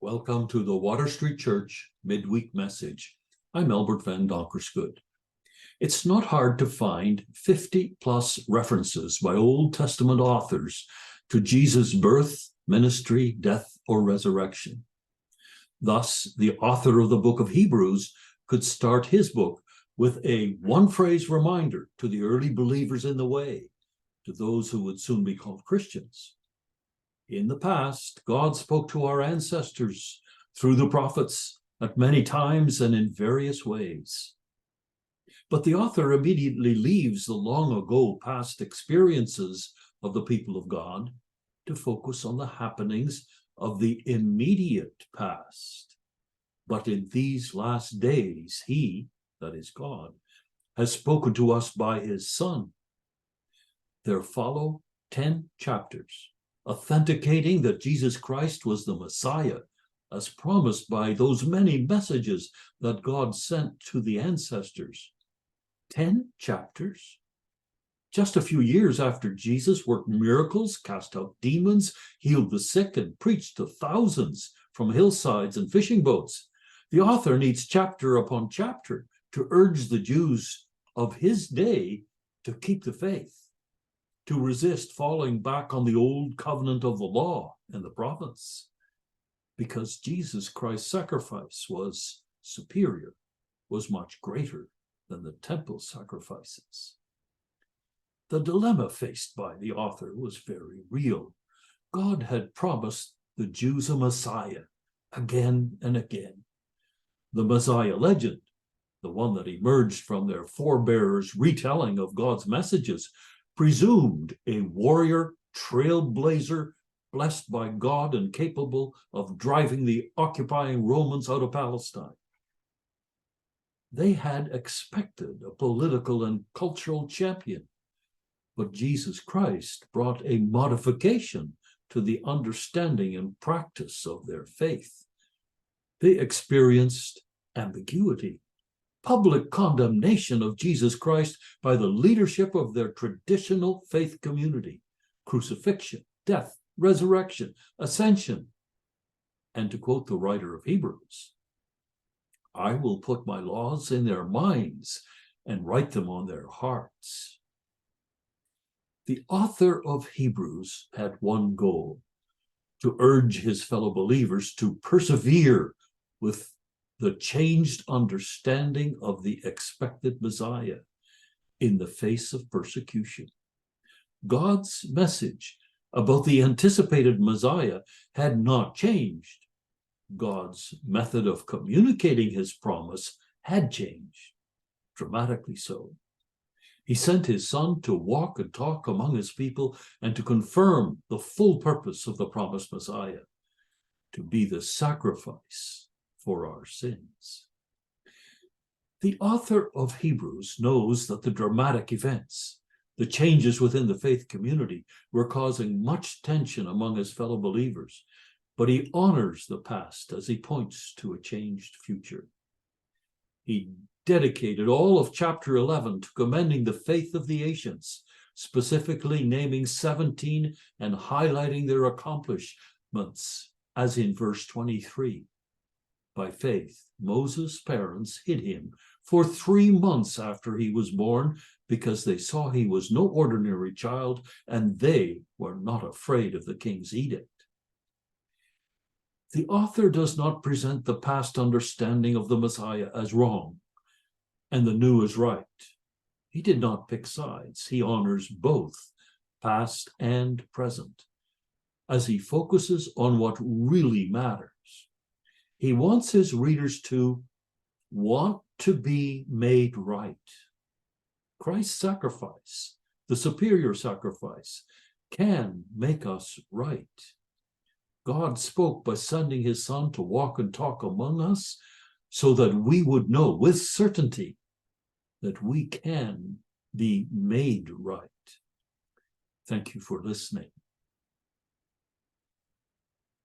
Welcome to the Water Street Church Midweek Message. I'm Elbert van Donkersgoed. It's not hard to find 50-plus references by Old Testament authors to Jesus' birth, ministry, death, or resurrection. Thus, the author of the book of Hebrews could start his book with a one-phrase reminder to the early believers in the way, to those who would soon be called Christians. In the past, God spoke to our ancestors through the prophets at many times and in various ways. But the author immediately leaves the long ago past experiences of the people of God to focus on the happenings of the immediate past. But in these last days, he, that is God, has spoken to us by his Son. There follow 10 chapters authenticating that Jesus Christ was the Messiah, as promised by those many messages that God sent to the ancestors. 10 chapters? Just a few years after Jesus worked miracles, cast out demons, healed the sick, and preached to thousands from hillsides and fishing boats, the author needs chapter upon chapter to urge the Jews of his day to keep the faith, to resist falling back on the old covenant of the law and the prophets, because Jesus Christ's sacrifice was superior, was much greater than the temple sacrifices. The dilemma faced by the author was very real. God had promised the Jews a Messiah again and again. The Messiah legend, the one that emerged from their forebears' retelling of God's messages, presumed a warrior, trailblazer, blessed by God and capable of driving the occupying Romans out of Palestine. They had expected a political and cultural champion, but Jesus Christ brought a modification to the understanding and practice of their faith. They experienced ambiguity, public condemnation of Jesus Christ by the leadership of their traditional faith community, crucifixion, death, resurrection, ascension. And to quote the writer of Hebrews, I will put my laws in their minds and write them on their hearts. The author of Hebrews had one goal: to urge his fellow believers to persevere with the changed understanding of the expected Messiah in the face of persecution. God's message about the anticipated Messiah had not changed. God's method of communicating his promise had changed, dramatically so. He sent his Son to walk and talk among his people and to confirm the full purpose of the promised Messiah, to be the sacrifice for our sins. The author of Hebrews knows that the dramatic events, the changes within the faith community, were causing much tension among his fellow believers, but he honors the past as he points to a changed future. He dedicated all of chapter 11 to commending the faith of the ancients, specifically naming 17 and highlighting their accomplishments, as in verse 23. By faith, Moses' parents hid him for 3 months after he was born because they saw he was no ordinary child and they were not afraid of the king's edict. The author does not present the past understanding of the Messiah as wrong and the new as right. He did not pick sides. He honors both past and present as he focuses on what really matters. He wants his readers to want to be made right. Christ's sacrifice, the superior sacrifice, can make us right. God spoke by sending his Son to walk and talk among us so that we would know with certainty that we can be made right. Thank you for listening.